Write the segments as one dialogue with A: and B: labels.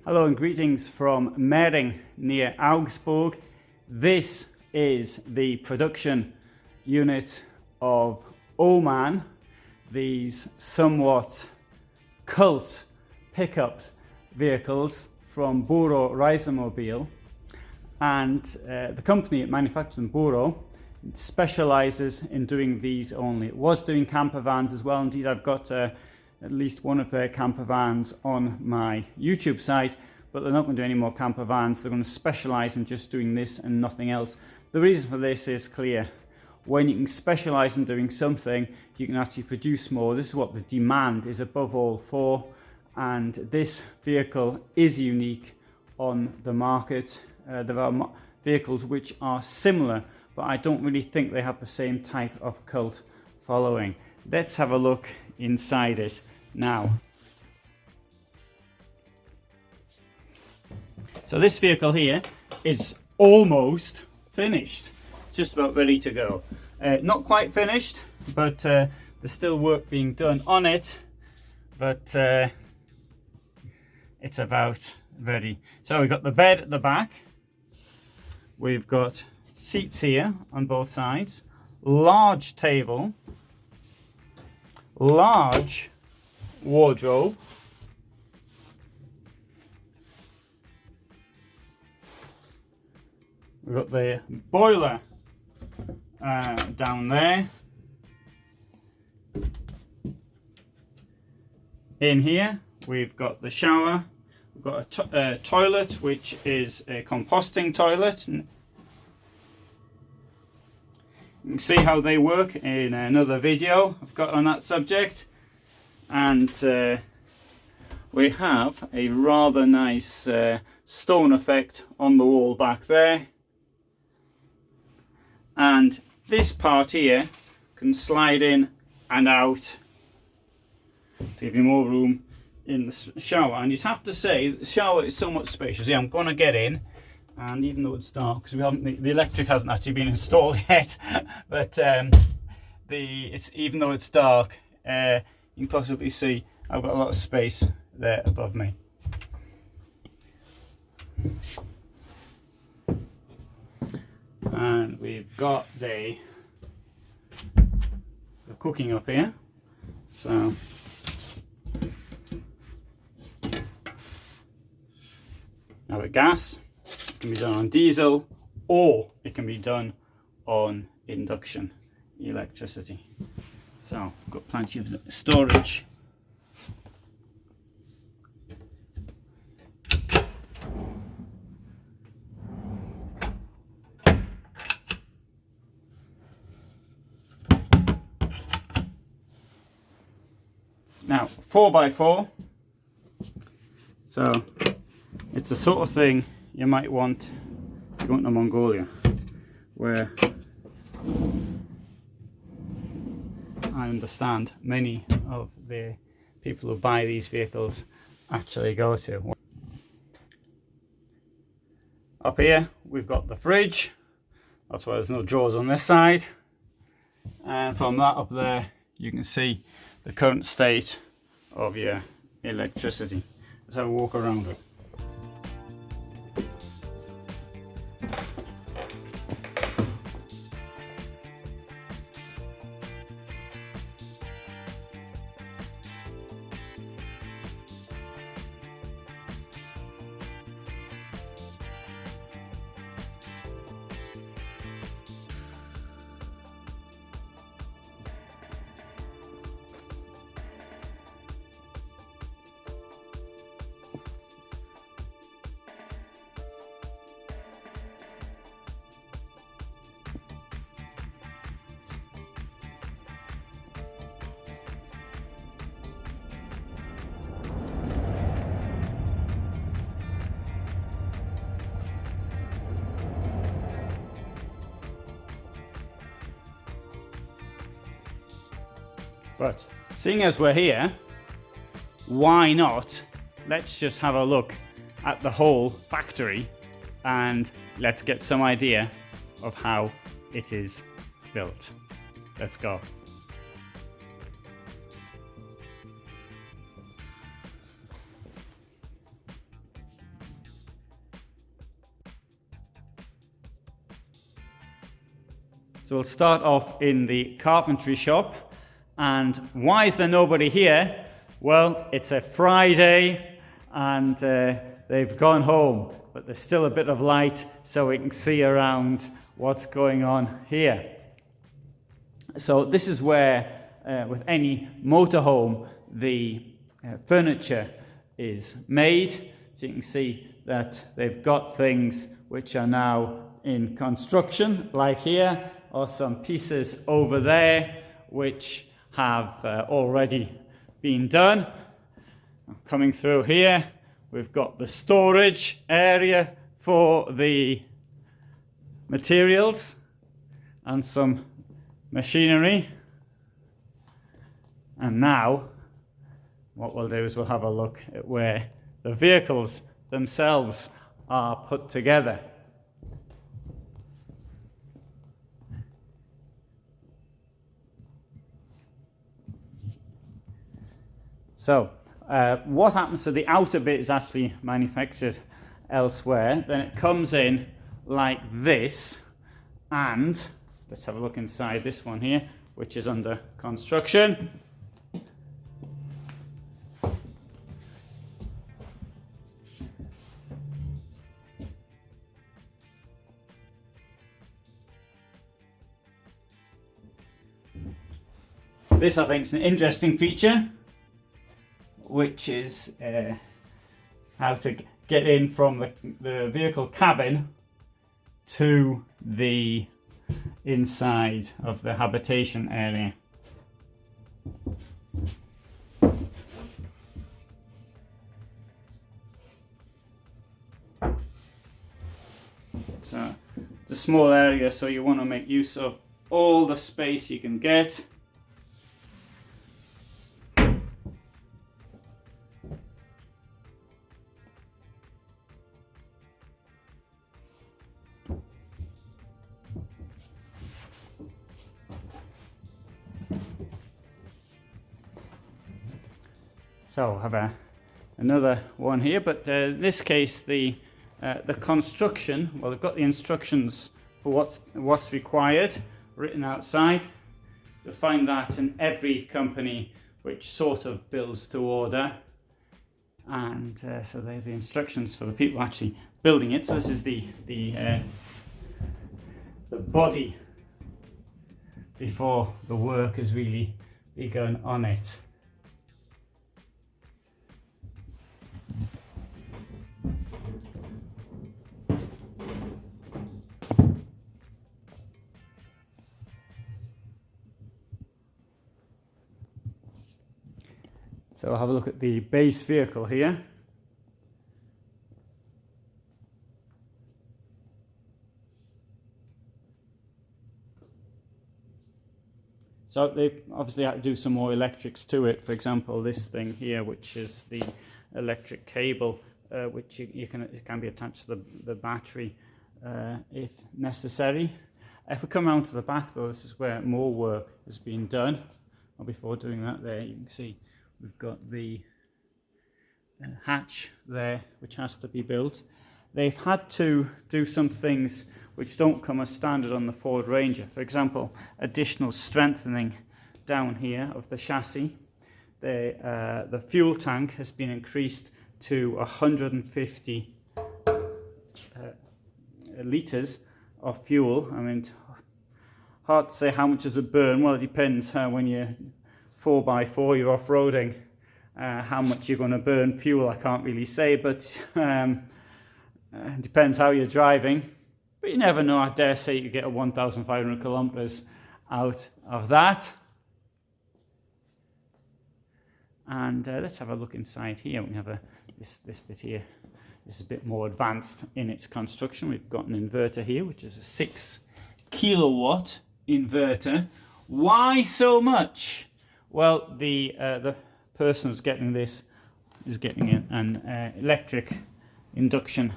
A: Hello and greetings from Maurer near Augsburg. This is the production unit of Oman, these somewhat cult pickup vehicles from Burow Reisemobil. And the company that manufactures them, Burow, specializes in doing these only. It was doing camper vans as well. Indeed, I've got at least one of their camper vans on my YouTube site, but they're not going to do any more camper vans. They're going to specialize in just doing this and nothing else. The reason for this is clear. When you can specialize in doing something, you can actually produce more. This is what the demand is above all for, and this vehicle is unique on the market. There are vehicles which are similar, but I don't really think they have the same type of cult following. Let's have a look inside it now. So this vehicle here is almost finished. It's just about ready to go. Not quite finished, but there's still work being done on it, but it's about ready. So we've got the bed at the back. We've got seats here on both sides, large table, large wardrobe, we've got the boiler down there. In here we've got the shower, we've got a toilet which is a composting toilet. You can see how they work in another video I've got on that subject. And we have a rather nice stone effect on the wall back there. And this part here can slide in and out to give you more room in the shower. And you'd have to say the shower is somewhat spacious. Yeah, I'm going to get in. And even though it's dark, because we haven't, the electric hasn't actually been installed yet, but even though it's dark, you can possibly see I've got a lot of space there above me. And we've got the cooking up here. So now with gas. It can be done on diesel, or it can be done on induction electricity. So I've got plenty of storage. Now 4x4, so it's the sort of thing you might want to go to Mongolia, where I understand many of the people who buy these vehicles actually go to. Up here we've got the fridge. That's why there's no drawers on this side, and from that up there you can see the current state of your electricity. Let's have a walk around it. But seeing as we're here, why not? Let's just have a look at the whole factory and let's get some idea of how it is built. Let's go. So we'll start off in the carpentry shop. And why is there nobody here? Well, it's a Friday and they've gone home, but there's still a bit of light so we can see around what's going on here. So this is where, with any motorhome, the furniture is made. So you can see that they've got things which are now in construction, like here, or some pieces over there which have already been done. Coming through here, we've got the storage area for the materials and some machinery. And now what we'll do is we'll have a look at where the vehicles themselves are put together. So what happens to the outer bit is actually manufactured elsewhere. Then it comes in like this, and let's have a look inside this one here, which is under construction. This, I think, is an interesting feature, which is how to get in from the vehicle cabin to the inside of the habitation area. So it's a small area, so you want to make use of all the space you can get. So I have another one here, but in this case the construction, well, they've got the instructions for what's required written outside. You'll find that in every company which sort of builds to order, and so they have the instructions for the people actually building it. So this is the body before the work has really begun on it. So I'll have a look at the base vehicle here. So they've obviously had to do some more electrics to it. For example, this thing here, which is the electric cable, which it can be attached to the battery if necessary. If we come around to the back though, this is where more work has been done. Well, before doing that there, you can see we've got the hatch there, which has to be built. They've had to do some things which don't come as standard on the Ford Ranger. For example, additional strengthening down here of the chassis. The fuel tank has been increased to 150 litres of fuel. I mean, hard to say how much does it burn. Well, it depends when you're 4x4, you're off-roading, how much you're going to burn fuel, I can't really say, but it depends how you're driving. But you never know, I dare say you get a 1,500 kilometers out of that. And let's have a look inside here. We have this bit here. This is a bit more advanced in its construction. We've got an inverter here, which is a 6 kilowatt inverter. Why so much? Well, the person who's getting this is getting an electric induction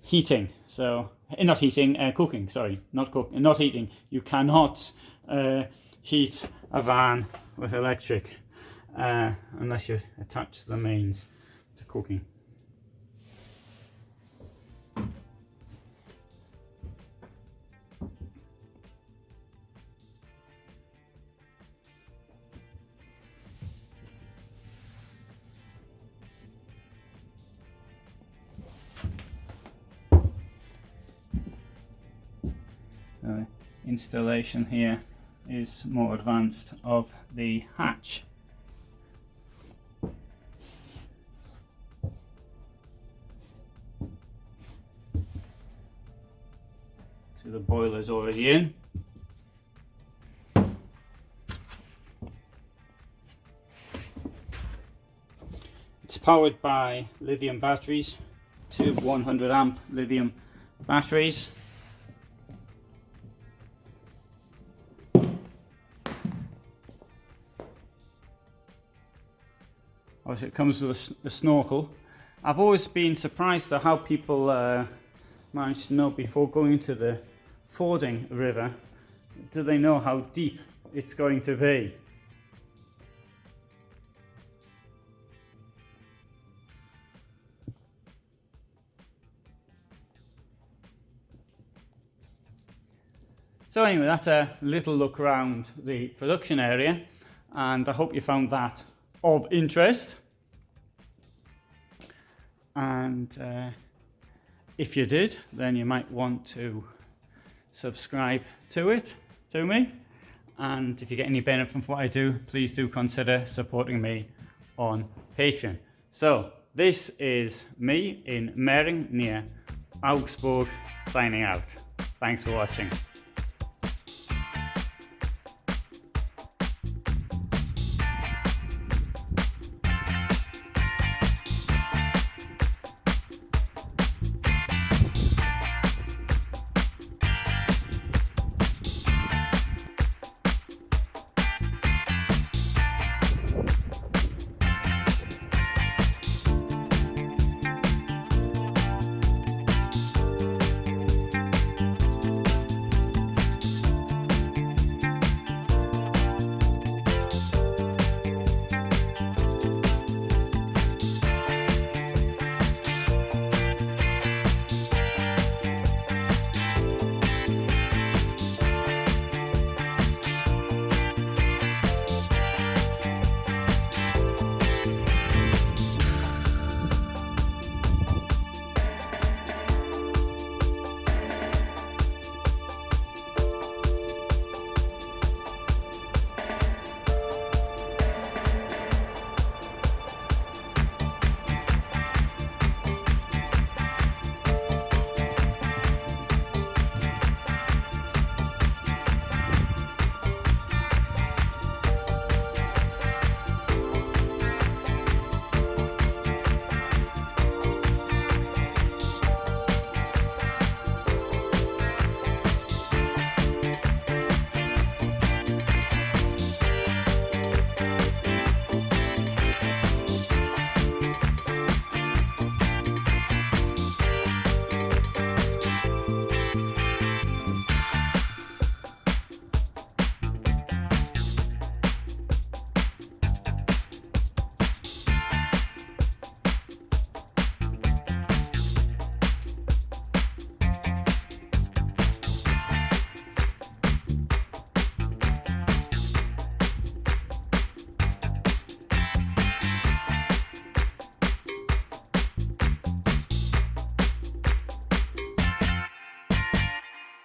A: heating. So not heating, cooking. Sorry, not cooking, not heating. You cannot heat a van with electric unless you attach the mains to cooking. So installation here is more advanced of the hatch. So the boiler's already in. It's powered by lithium batteries, two 100 amp lithium batteries. Obviously it comes with a snorkel. I've always been surprised at how people manage to know before going into the fording river, do they know how deep it's going to be? So anyway, that's a little look around the production area, and I hope you found that of interest. And if you did, then you might want to subscribe to me. And if you get any benefit from what I do, please do consider supporting me on Patreon. So this is me in Maurer near Augsburg signing out. Thanks for watching.